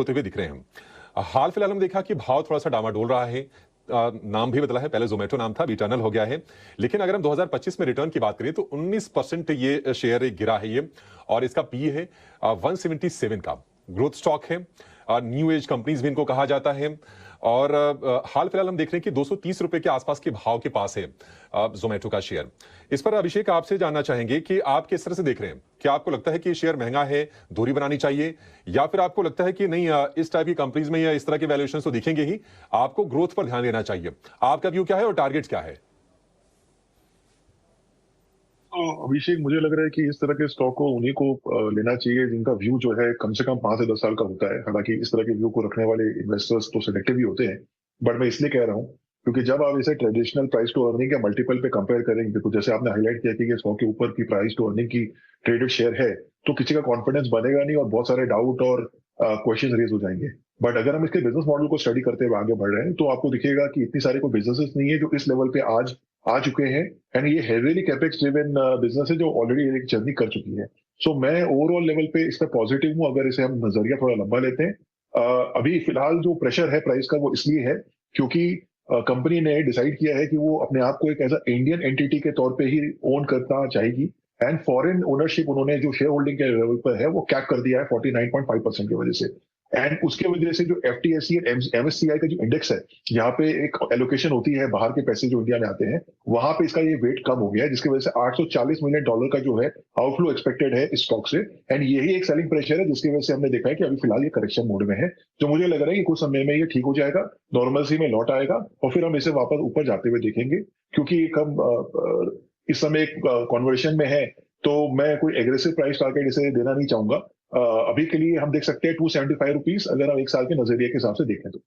होते हुए दिख रहे हैं। हाल फिलहाल हमने देखा कि भाव थोड़ा सा डामाडोल रहा है। नाम भी बदला है, पहले जोमेटो नाम था, अभी टनल हो गया है। लेकिन अगर हम 2025 में रिटर्न की बात करें तो 19% ये शेयर गिरा है ये, और इसका पी है 177 का। ग्रोथ स्टॉक है, न्यू एज कंपनीज भी इनको कहा जाता है। और हाल फिलहाल हम देख रहे हैं कि 230 रुपए के आसपास के भाव के पास है जोमेटो का शेयर। इस पर अभिषेक आपसे जानना चाहेंगे कि आप किस तरह से देख रहे हैं? क्या आपको लगता है कि शेयर महंगा है, दूरी बनानी चाहिए, या फिर आपको लगता है कि नहीं, इस टाइप की कंपनीज में या इस तरह के वैल्यूएशन तो दिखेंगे ही, आपको ग्रोथ पर ध्यान देना चाहिए? आपका व्यू क्या है और टारगेट क्या है? तो अभिषेक, मुझे लग रहा है कि इस तरह के स्टॉक को उन्हीं को लेना चाहिए जिनका व्यू जो है कम से कम 5 से 10 साल का होता है। हालांकि इस तरह के व्यू को रखने वाले इन्वेस्टर्स तो सिलेक्टिव ही होते हैं, बट मैं इसलिए कह रहा हूँ क्योंकि जब आप इसे ट्रेडिशनल प्राइस टू अर्निंग या मल्टीपल पे कंपेयर करेंगे, तो जैसे आपने हाईलाइट किया कि ये स्टॉक के ऊपर की प्राइस टू अर्निंग की ट्रेडेड शेयर है, तो किसी का कॉन्फिडेंस बनेगा नहीं और बहुत सारे डाउट और क्वेश्चन रेज हो जाएंगे। बट अगर हम इसके बिजनेस मॉडल को स्टडी करते हुए आगे बढ़ रहे हैं, तो आपको दिखेगा कि इतनी सारी कोई बिजनेसेस नहीं है जो इस लेवल पे आज आ चुके हैं। एंड ये हेवीली कैपेक्स ड्रिवन बिजनेस है जो ऑलरेडी एक जर्नी कर चुकी है। सो मैं ओवरऑल लेवल पे इस पर पॉजिटिव हूँ, अगर इसे हम नजरिया थोड़ा लंबा लेते हैं। अभी फिलहाल जो प्रेशर है प्राइस का वो इसलिए है क्योंकि कंपनी ने डिसाइड किया है कि वो अपने आप को एक ऐसा इंडियन एंटिटी के तौर पे ही ओन करना चाहेगी। एंड फॉरेन ओनरशिप उन्होंने जो शेयर होल्डिंग के लेवल पर है वो कैप कर दिया है 49.5% की वजह से। एंड उसके वजह से जो एफटीएससी और एमएससीआई का जो इंडेक्स है, यहाँ पे एक एलोकेशन होती है बाहर के पैसे जो इंडिया में आते हैं, वहां पे इसका ये वेट कम हो गया है, जिसकी वजह से $840 मिलियन का जो है आउटफ्लो एक्सपेक्टेड है इस स्टॉक से। एंड यही एक सेलिंग प्रेशर है जिसकी वजह से हमने देखा है कि अभी फिलहाल ये करेक्शन मोड में है, जो मुझे लग रहा है कि कुछ समय में ये ठीक हो जाएगा, नॉर्मलसी में लौट आएगा और फिर हम इसे वापस ऊपर जाते हुए देखेंगे। क्योंकि हम इस समय एक कॉन्वर्सेशन में है, तो मैं कोई एग्रेसिव प्राइस टारगेट इसे देना नहीं चाहूंगा। अभी के लिए हम देख सकते हैं 275 रुपीज, अगर हम एक साल के नजरिए के हिसाब से देखें तो।